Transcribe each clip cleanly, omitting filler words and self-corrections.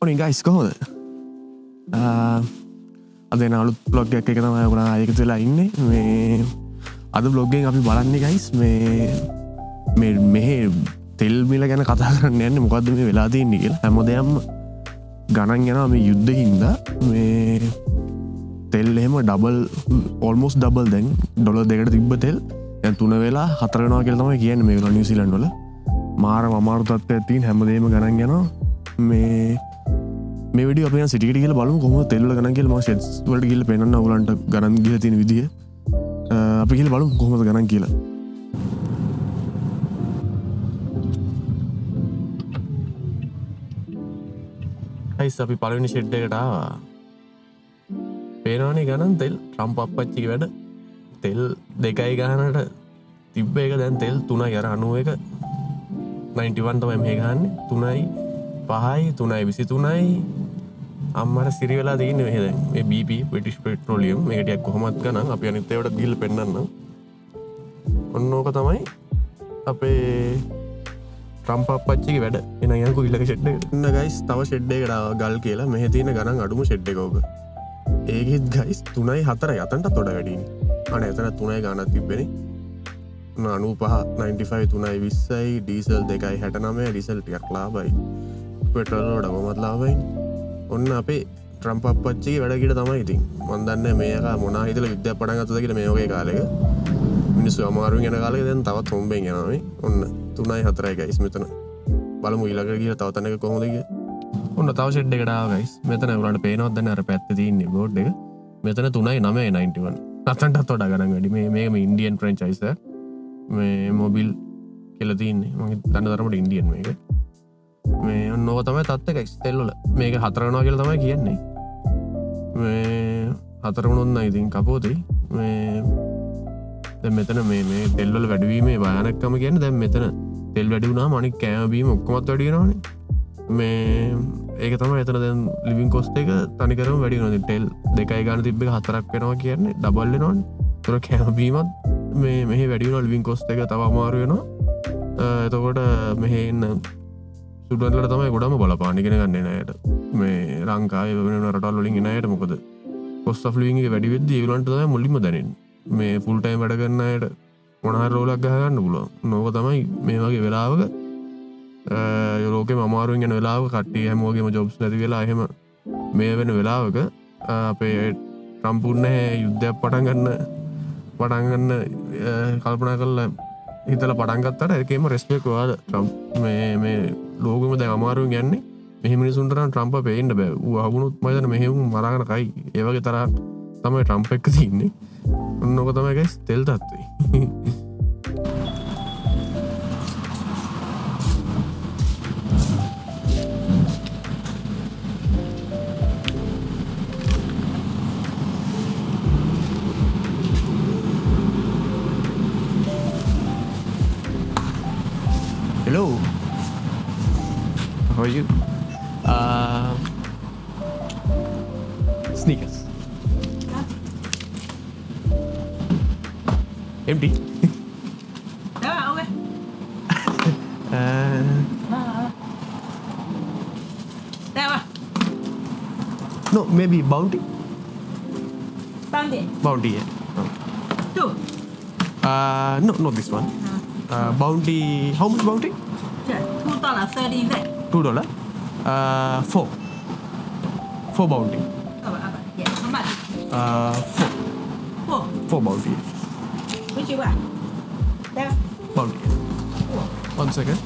ඕනි ගයිස් කොහොද අද අලුත් බ්ලොග් එක තමයි ඔයගොල්ලෝ ආයෙත් වෙලා ඉන්නේ මේ අද බ්ලොග් එකෙන් අපි බලන්නේ ගයිස් මේ මෙහෙ තෙල් මිල ගැන කතා කරන්න යන්නේ මොකද්ද මේ වෙලා තියෙන්නේ කියලා හැමෝදයන්ම ගණන් යනවා මේ යුද්ධෙ හින්දා මේ තෙල් එහෙම ඩබල් ඔල්මෝස්ට් ඩබල් දැන් ඩොලර් 2කට තිබ්බ තෙල් දැන් 3 වෙලා 4 වෙනවා කියලා තමයි කියන්නේ මේගොල්ලෝ නිව්සීලන්ත වල මාර අමාරු තත්ත්වයක් තියෙන හැමදේම ගණන් යනවා මේ විඩියෝ අපි යන සිටිකට කියලා බලමු කොහොමද තෙල් වල ගණන් කියලා මම ෂෙඩ්ස් වලට ගිහලා පෙන්නන්න ඔයගලන්ට ගණන් ගිහලා තියෙන විදිය අපි ගිහලා බලමු කොහොමද ගණන් කියලා ගයිස් අපි පළවෙනි ෂෙඩ් එකට ආවා පේනවනේ ගණන් තෙල් ට්‍රම්ප් අප්පච්චිගේ වැඩ තෙල් 2යි ගානට තිබ්බ එක දැන් තෙල් 3යි අර 91 91 තමයි මේ ගහන්නේ 3යි 5යි 3යි 23යි අම්මර සිරි වෙලා තියෙන්නේ මේ දැන් මේ BP British Petroleum මේක ටිකක් කොහොමද ගණන් අපි අනිත් ඒවාට ගිහලා පෙන්නන්න ඔන්න ඕක තමයි අපේ ට්‍රම්ප් අප්පච්චිගේ වැඩ එන යන්කෝ ඊළඟ ෂෙඩ් එකට ඉන්න ගයිස් තව ෂෙඩ් එකකට ආවා ගල් කියලා මෙහෙ තියෙන ගණන් අඩුම ෂෙඩ් එක ඕක ඒකෙත් ගයිස් 3යි 4යි අතන්ටත් වඩා වැඩිනේ අනේ එතන 3යි ගානක් තිබ්බනේ 95 95 3යි 20යි ඩීසල් 2යි 69 ඩීසල් ටිකක් ලාභයි පෙට්‍රෝල් වල කොහොමද ලාභයි ඔන්න අපේ ට්‍රම්ප් අප්පච්චිගේ වැඩ කිඩ තමයි ඉතින් මන් දන්නේ මේක මොනා හිතලා විද්‍යාව පටන් ගත්තද කියලා මේ වගේ කාලෙක මිනිස්සු අමාරුවෙන් යන කාලෙක දැන් තවත් හොම්බෙන් යනවා මේ ඔන්න 3යි 4යි ගයිස් මෙතන බලමු ඊළඟට ගිහලා තව තැනක කොහොමද කියලා ඔන්න තව ෂෙඩ් එකට ආවා ගයිස් මෙතන උරන්ට පේනවද දැන් අර පැත්තේ තියෙන්නේ බෝඩ් එක මෙතන 3යි 9යි 91 අතන්ටත් වඩා ගණන් වැඩි මේක මේ ඉන්දියන් ෆ්‍රැන්චයිස් එක මේ මොබිල් කියලා තියෙන්නේ මම දන්න තරමට ඉන්දියන් මේක මේ ඔන්න ඕක තමයි තත්ත්වය ගයිස් තෙල් වල මේක 4 වෙනවා කියලා තමයි කියන්නේ මේ 4 වුණොත් නම් ඉතින් කපෝතේ මේ දැන් මෙතන මේ තෙල් වල වැඩිවීමේ භයානකකම කියන්නේ දැන් මෙතන තෙල් වැඩි වුණාම අනික කෑම බීම ඔක්කොමත් වැඩි වෙනවනේ මේ ඒක තමයි එතන දැන් ලිවිං කොස්ට් එක තනිකරම වැඩි වෙනවා දැන් තෙල් 2යි ගන්න තිබ්බ එක 4ක් වෙනවා කියන්නේ ඩබල් වෙනවනේ ඒතර කෑම බීමත් මේ මෙහි වැඩි වෙනවා ලිවිං කොස්ට් එක තව අමාරු වෙනවා එතකොට මෙහි ඉන්න සුඩුවන්ලට තමයි ගොඩම බලපාන ඉගෙන ගන්න එන අයට මේ ලංකාවේ වෙන රටවල් වලින් එන අයට මොකද කොස්ට් ඔෆ් ලිවිං එක වැඩි වෙද්දී ඒගොල්ලන්ට තමයි මුලින්ම දැනෙන්නේ මේ ෆුල් ටයිම් වැඩ කරන අයට මොන හරි රෝලක් ගහ ගන්න පුළුවන් නෝක තමයි මේ වගේ වෙලාවක ලෝකෙම අමාරුවෙන් යන වෙලාවක කට්ටිය හැමෝගෙම ජොබ්ස් නැති වෙලා එහෙම මේ වෙන වෙලාවක අපේ ට්‍රම්ප් උන්නේ යුද්ධයක් පටන් ගන්න කල්පනා කරලා හිතලා පටන් ගත්තට ඒකේම රෙස්පෙක්ට් ඔයාල ට්‍රම්ප් මේ ලෝකෙම දැන් අමාරුවෙන් යන්නේ මෙහි මිනිසුන්ට නම් ට්‍රම්ප් පේන්න බෑ ඌ අහුණුත් මම හිතන්නේ මෙහෙම මරාගෙන කයි ඒ වගේ තරහ තමයි ට්‍රම්ප් එක්ක තින්නේ ඔන්න ඔක තමයි ගයිස් තෙල් තත්ත්වය Hello. How are you? Sneakers. Empty. Yeah, okay. There. No, maybe Bounty. Bounty. Bounty, yeah. Oh. Two. No, not this one. Bounty. How much Bounty? Yeah, $2.30 cents. $2. Four. Four Bounty. Yeah, how much? Four. Four Bounty. Which one? There. Bounty. Four. 1 second.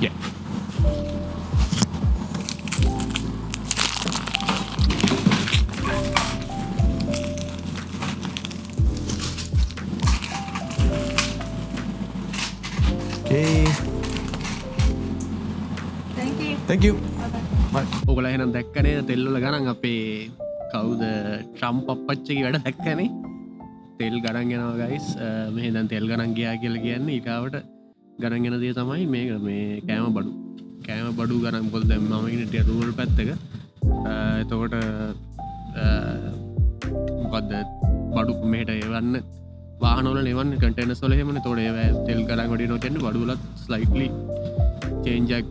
Yeah. Okay. Thank you. ඔගොල්ලෝ එහෙනම් දැක්කනේ තෙල් වල ගණන් අපේ කවුද Trump අප්පච්චිගේ වැඩ දැක්කනේ තෙල් ගණන් යනවා ගයිස් මෙහෙ දැන් තෙල් ගණන් ගියා කියලා කියන්නේ ඊගාවට ගණන් යන දේ තමයි මේ කෑම බඩු ගණන් මොකද දැන් මම ඉන්නේ ටික රූරල් පැත්තක එතකොට මොකක්ද බඩු මෙහට ඒවන්න වාහනොල නිවන් කටන සොලහෙම තොඩ තෙල් කරන් වඩි නොකැන්න බඩුලත් ස්ලයිටලි චේන්ජක්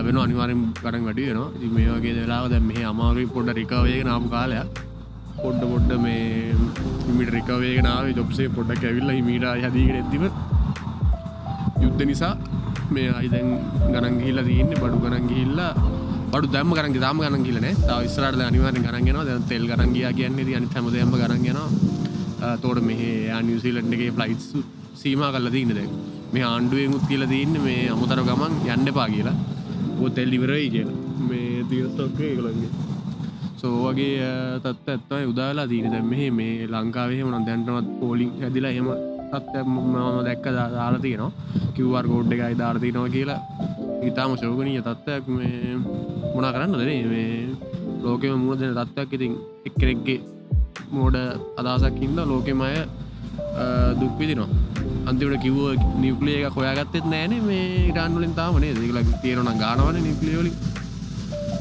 වෙන අනිවාරෙන් කරන් වැඩියනවා මේ වගේ වෙලාව දැ මේ අමාරුයි පොඩ රිකාවයක නාම කාලයක් පොඩ්ඩ මේ මිට රිකාවේගෙනාව ජොප්සේ පොඩ්ඩක් ඇවිල්ල මීට හදීගෙන ඇතිව යුද්ධ නිසා මේ අයිදැන් ගණන් ගිහිල්ලා තියන්නේ බඩු ගණන් ගිහිල්ලා බඩු දැම්ම කරන් දාම ගණන් ගිහිල්ලා නෑ තාම ඉස්සරහට අනිවාර්යෙන් ගණන් යනවා දැන් තෙල් ගණන් ගියා කියන්නේ ඉතින් අනිත් හැමදේම ගණන් යනවා තෝර මෙහි නිව්සීලන්ඩ් එකේ ෆ්ලයිට්ස් සීමා කරලා තින්නේ දැන් මේ ආණ්ඩුවෙන් උත් කියලා තින්නේ මේ අමුතර ගමන් යන්න එපා කියලා ඔය තෙල් ඉවරයි කියලා මේ තියෙන ස්ටොක් එක ඒගොල්ලන්ගේ සෝ වගේ තත්ත්වයක් තමයි උදාලා තියෙන්නේ දැන් මෙහි මේ ලංකාවේ එහෙම නම් දැන්ටමත් පෝලිං හැදිලා එහෙම තත්ත්වයක් මම දැක්ක දාලා තියෙනවා QR කෝඩ් එකයි දාලා තියෙනවා කියලා ඊටාම ශෝකනීය තත්ත්වයක් මේ මොනා කරන්නද මේ ලෝකෙම මුණ දෙන තත්ත්වයක් ඉතින් එක්කෙනෙක්ගේ මෝඩ අදහසක් හින්දා ලෝකෙම අය දුක් විඳිනවා අන්තිමට කිව්ව නියුක්ලියර් එකක් හොයාගත්තෙත් නෑනේ මේ ඉරාන් වලින් තාම නේද ඒගොල්ලෝ තියෙනවා නම් ගානවනේ නියුක්ලියර් වලින්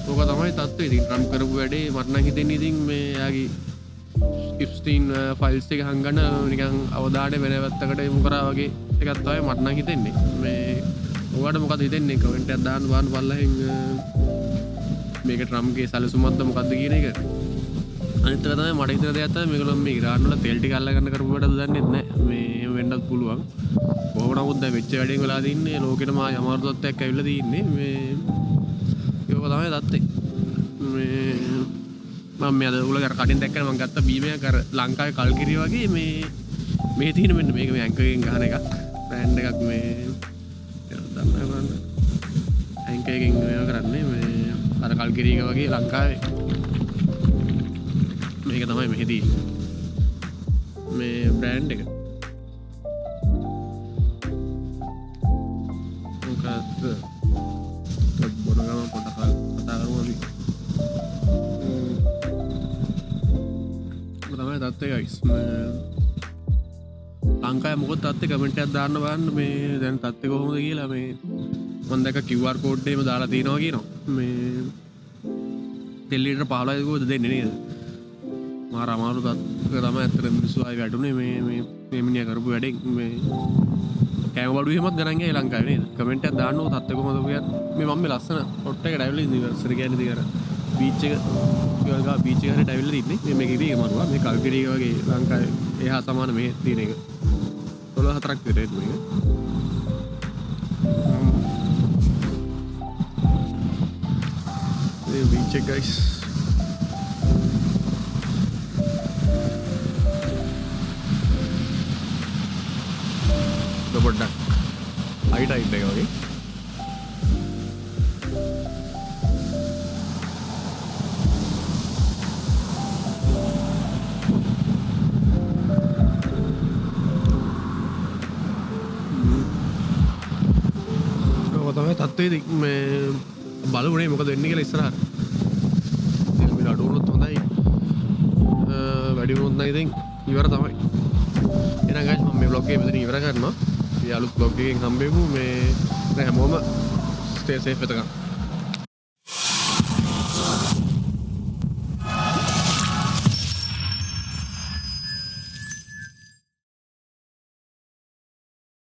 ඕක තමයි තත්ත්වය ඉතින් ට්‍රම්ප් කරපු වැඩේ මට නම් හිතෙන්නේ ඉතින් මේ යාගේ ඉප්ස්ටීන් ෆයිල්ස් එක හංගන නිකන් අවධානය වෙන පැත්තකට යොමු කරා වගේ එකක් තමයි මට නම් හිතෙන්නේ මේ ඔයාලට මොකද හිතෙන්නේ කමෙන්ට් එකක් දාන්න බලලා මේක ට්‍රම්ප්ගේ සැලසුමක්ද මොකද්ද කියන එක අනිත් එක තමයි මට හිතන දෙයක් තමයි මේගොල්ලෝ මේ ඉරාන් වල තෙල් ටික අල්ලගන්න කරපු වැඩද දන්නේ නැහැ මේ වෙන්නත් පුළුවන් කොහොම නමුත් දැන් වෙච්ච වැඩෙන් වෙලා තින්නේ ලෝකෙටම අමාරු තත්ත්වයක් ඇවිල්ලා තින්නේ මේ ඒක තමයි තත්ත්වේ මේ මම මේ අද උලගර කඩෙන් දැක්කම මම ගත්ත බීමයක් අර ලංකාවේ කල්කිරිය වගේ මේ තියෙන මෙන්න මේක මේ ඇන්කර් එකෙන් ගහන එකක් බ්‍රෑන්ඩ් එකක් මේ දන්නවා බලන්න ඇන්කර් එකෙන් මේව කරන්නේ මේ අර කල්කිරිය එක වගේ ලංකාවේ මේක තමයි මෙහි තියෙන්නේ මේ බ්‍රෑන්ඩ් එක මොකක්ද බොන ගම පොඩක් කතා කරමු අපි තමයි තත්ත්වය ගයිස් ලංකාවේ මොකද තත්ත්වය කමෙන්ට් එකක් දාන්න බලන්න මේ දැන් තත්ත්වය කොහොමද කියලා මේ මම දැක්ක QR කෝඩ් එකම දාලා තිනවා කියනවා මේ තෙල් ලීටර 15යි කොහොමද දෙන්නේ නේද මාර අමාරු තත්ත්වයක තමයි ඇත්තට මිනිස්සු ආයි වැටුනේ මේ මිනිහා කරපු වැඩෙන් මේ කෑම බඩු එහෙමත් ගණන් ගියා ලංකාවේ නේද කමෙන්ට් එකක් දාන්න ඕන තත්ත්වය කොහොමද කියන්නේ මේ මම මේ ලස්සන පොට් එකට ඇවිල්ලා ඉන්නේ ඉස්සර කියන්නේ ඉතින් අර බීච් එක ගල්ගා බීච් එකට ඇවිල්ලා ඉන්නේ මේක ඉතින් මරුවා මේ කල්කිරිය වගේ ලංකාවේ එහා සමාන මේ තියෙන එක 12-4ක් විතර මේක මේ බීච් එක guys පොඩ්ඩක් හයිට් එක වගේ තමයි තත්ත්වයේ මේ බලමුනේ මොකද වෙන්නේ කියලා ඉස්සරහට තෙල් මිල අඩු වුණොත් හොඳයි වැඩි වුණොත් නම් ඉතින් ඉවර තමයි එහෙනම් guys මම මේ vlog එක මෙතන ඉවර කරනවා යාළුත් vlog එකෙන් හම්බෙමු මේ හැමෝම stay safe එතකන්